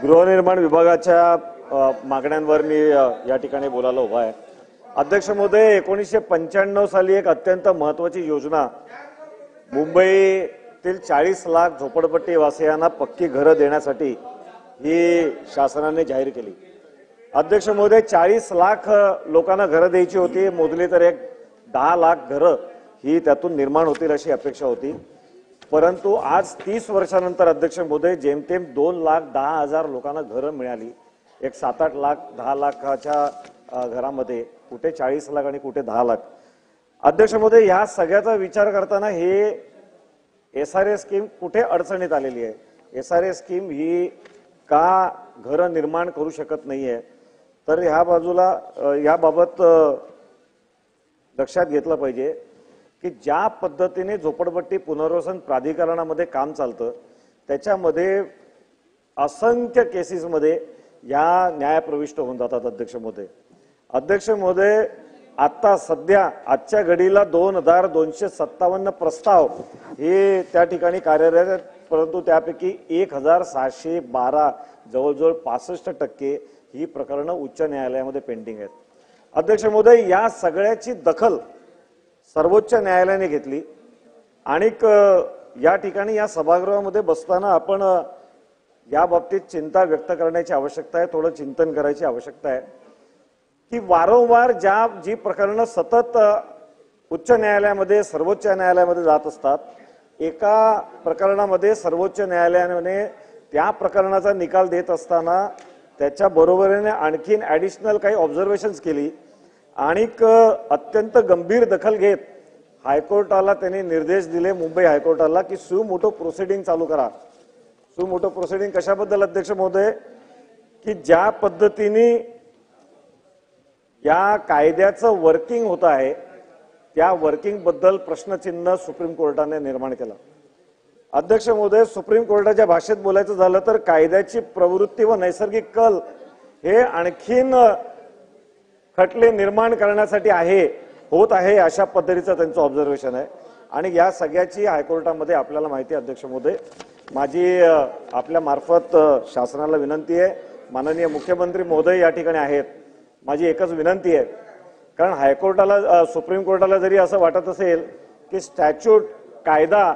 गृहनिर्माण विभागाच्या मागण्यांवर मी या ठिकाणी बोलायला उभा आहे। अध्यक्ष महोदय, 1995 साली एक अत्यंत महत्त्वाची योजना मुंबईतील 40 लाख झोपडपट्टी वासियांना पक्की घरं देण्यासाठी ही शासनाने जाहीर केली। अध्यक्ष महोदय, 40 लाख लोकांना घरं द्यायची होती, मोजली तर एक 10 लाख घरं ही त्यातून निर्माण होतील अशी अपेक्षा होती। परंतु आज 30 वर्षानंतर अध्यक्ष महोदय जेमतेम 2,10,000 लोकांना घरं मिळाली। एक 7-8 लाख 10 लाखाच्या घरामध्ये कुठे 40 लाख आणि कुठे 10 लाख। अध्यक्ष महोदय, या सगळ्याचा विचार करताना हे SRA स्कीम कुठे अडचणीत आलेली आहे। SRA स्कीम ही का घरं निर्माण करू शकत नाहीये, तर ह्या बाजूला याबाबत लक्षात घेतलं पाहिजे की ज्या पद्धतीने झोपडपट्टी पुनर्वसन प्राधिकरणामध्ये काम चालतं त्याच्यामध्ये असंख्य केसेसमध्ये या न्याय प्रविष्ट होऊन जातात। अध्यक्ष महोदय, आता सध्या आजच्या घडीला 2,257 प्रस्ताव हे त्या ठिकाणी कार्यरत आहेत, परंतु त्यापैकी 1,612 जवळजवळ 65% ही प्रकरणं उच्च न्यायालयामध्ये पेंडिंग आहेत। अध्यक्ष महोदय, या सगळ्याची दखल सर्वोच्च न्यायालयाने घेतली आणि या ठिकाणी या सभागृहामध्ये बसताना आपण या बाबतीत चिंता व्यक्त करण्याची आवश्यकता आहे, थोडं चिंतन करायची आवश्यकता आहे की वारंवार जी प्रकरणं सतत उच्च न्यायालयामध्ये सर्वोच्च न्यायालयामध्ये जात असतात, एका प्रकरणामध्ये सर्वोच्च न्यायालयाने त्या प्रकरणाचा निकाल देत असताना त्याच्या बरोबरीने आणखीन ॲडिशनल काही ऑब्झर्वेशन्स केली आणि अत्यंत गंभीर दखल घेत हायकोर्टाला त्यांनी निर्देश दिले, मुंबई हायकोर्टाला, की सु मोटो प्रोसिडिंग चालू करा। सु मोटो प्रोसिडिंग कशाबद्दल अध्यक्ष महोदय, की ज्या पद्धतीने या कायद्याचं वर्किंग होत आहे त्या वर्किंग बद्दल प्रश्नचिन्ह सुप्रीम कोर्टाने निर्माण केला। अध्यक्ष महोदय, सुप्रीम कोर्टाच्या भाषेत बोलायचं झालं तर कायद्याची प्रवृत्ती व नैसर्गिक कल हे आणखीन खटले निर्माण करण्यासाठी होत आहे अशा पद्धतीचं त्यांचं ऑब्झर्वेशन आहे आणि या सगळ्याची हायकोर्टामध्ये आपल्याला माहिती आहे। अध्यक्ष महोदय, माझी आपल्या मार्फत शासनाला विनंती आहे, माननीय मुख्यमंत्री महोदय या ठिकाणी आहेत, माझी एकच विनंती आहे, कारण हायकोर्टाला सुप्रीम कोर्टाला जरी असं वाटत असेल की स्टॅच्यूट कायदा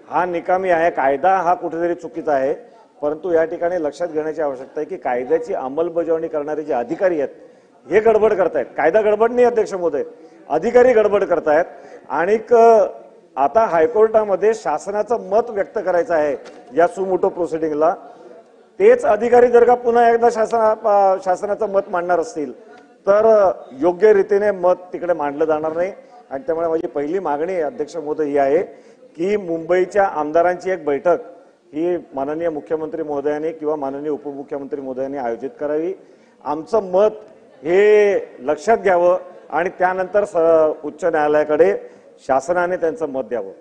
हा निकामी आहे, कायदा हा कुठेतरी चुकीचा आहे, परंतु या ठिकाणी लक्षात घेण्याची आवश्यकता आहे की कायद्याची अंमलबजावणी करणारे जे अधिकारी आहेत हे गडबड करतायत। कायदा गडबड नाही अध्यक्ष महोदय, अधिकारी गडबड करतायत आणि आता हायकोर्टामध्ये शासनाचं मत व्यक्त करायचं आहे या सुमोटो प्रोसिडिंगला। तेच अधिकारी जर का पुन्हा एकदा शासनाचं मत मांडणार असतील तर योग्य रीतीने मत तिकडे मांडलं जाणार नाही आणि त्यामुळे माझी पहिली मागणी अध्यक्ष महोदय ही आहे की मुंबईच्या आमदारांची एक बैठक ही माननीय मुख्यमंत्री महोदयांनी किंवा माननीय उपमुख्यमंत्री महोदयांनी आयोजित करावी, आमचं मत हे लक्षात घ्यावं आणि त्यानंतर उच्च न्यायालयाकडे शासनाने त्यांचं मत द्यावं।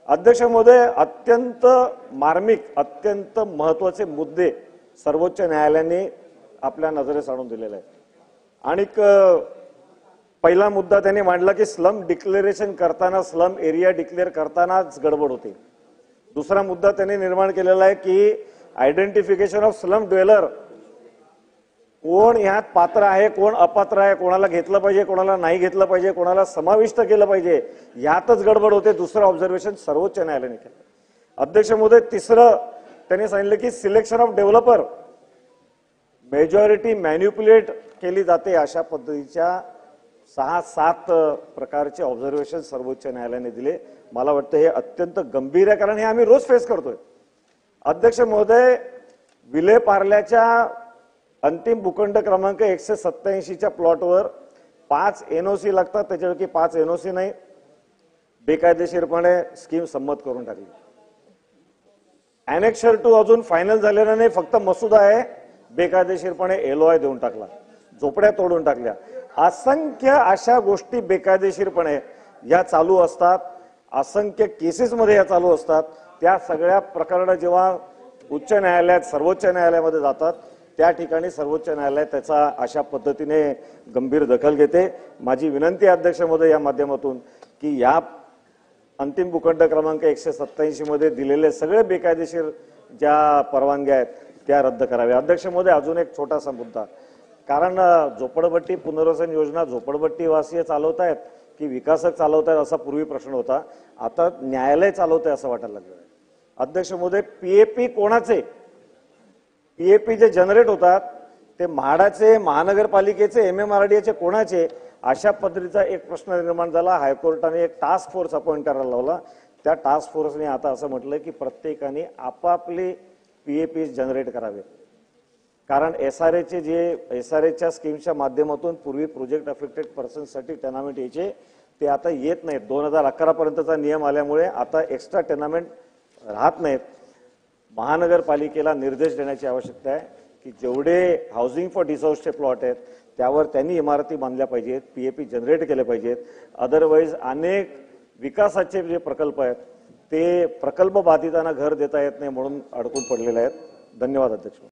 अध्यक्ष महोदय, अत्यंत मार्मिक अत्यंत महत्त्वाचे मुद्दे सर्वोच्च न्यायालयाने आपल्या नजरेस आणून दिलेले आहेत आणि पहिला मुद्दा त्यांनी मांडला की स्लम डिक्लेरेशन करताना स्लम एरिया डिक्लेअर करतानाच गडबड होते। दुसरा मुद्दा त्यांनी निर्माण केलेला आहे की आयडेंटिफिकेशन ऑफ स्लम ड्वेलर, कोण ह्यात पात्र आहे कोण अपात्र आहे, कोणाला घेतलं पाहिजे कोणाला नाही घेतलं पाहिजे, कोणाला समाविष्ट केलं पाहिजे, यातच गडबड होते। दुसरं ऑब्झर्वेशन सर्वोच्च न्यायालयाने केलं। अध्यक्ष महोदय, तिसरं त्यांनी सांगितलं की selection of developer majority manipulate केली जाते, अशा पद्धतीच्या 6-7 प्रकारचे ऑब्झर्वेशन सर्वोच्च न्यायालयाने दिले। मला वाटतं हे अत्यंत गंभीर आहे, कारण हे आम्ही रोज फेस करतोय। अध्यक्ष महोदय, विलेपार्ल्याच्या अंतिम भूखंड क्रमांक 187च्या प्लॉटवर 5 NOC लागतात, त्याच्यापैकी 5 NOC नाही, बेकायदेशीरपणे स्कीम संमत करून टाकली। ॲनेक्शर 2 अजून फायनल झालेला नाही, फक्त मसुदा आहे, बेकायदेशीरपणे LOI देऊन टाकला, झोपड्या तोडून टाकल्या। असंख्य अशा गोष्टी बेकायदेशीरपणे या चालू असतात, असंख्य केसेसमध्ये या चालू असतात। त्या सगळ्या प्रकरणं जेव्हा उच्च न्यायालयात सर्वोच्च न्यायालयामध्ये जातात त्या ठिकाणी सर्वोच्च न्यायालय त्याचा अशा पद्धतीने गंभीर दखल घेते। माझी विनंती आहे अध्यक्ष महोदय या माध्यमातून की या अंतिम भूखंड क्रमांक 187 मध्ये दिलेले सगळे बेकायदेशीर ज्या परवानग्या आहेत त्या रद्द कराव्या. अध्यक्ष महोदय, अजून एक छोटासा मुद्दा, कारण झोपडपट्टी पुनर्वसन योजना झोपडपट्टी वासीय चालवतायत की विकासक चालवतायत असा पूर्वी प्रश्न होता. आता न्यायालय चालवतंय असं वाटायला लागलं. अध्यक्ष महोदय, पीएपी कोणाचे? पीएपी जे जनरेट होतात ते म्हाडाचे, महानगरपालिकेचे, MMRDA कोणाचे? अशा पद्धतीचा एक प्रश्न निर्माण झाला. हायकोर्टाने एक टास्क फोर्स अपॉइंट करायला लावला. त्या टास्क फोर्सने आता असं म्हटलं की प्रत्येकाने आपापले पीएपी जनरेट करावे, कारण एसआरएच्या स्कीमच्या माध्यमातून पूर्वी प्रोजेक्ट अफेक्टेड पर्सनसाठी टेनामेंट यायचे, ते आता येत नाहीत. 2011 पर्यंतचा नियम आल्यामुळे आता एक्स्ट्रा टेनामेंट राहत नाहीत. महानगरपालिकेला निर्देश देण्याची आवश्यकता आहे की जेवढे हाऊसिंग फॉर डिसॉस्टेड प्लॉट आहेत त्यावर त्यांनी इमारती बांधल्या पाहिजेत, पीएपी जनरेट केले पाहिजेत. अदरवाईज अनेक विकासाचे जे प्रकल्प आहेत ते प्रकल्प बाधितांना घर देता येत नाही म्हणून अडकून पडलेले आहेत. धन्यवाद अध्यक्ष.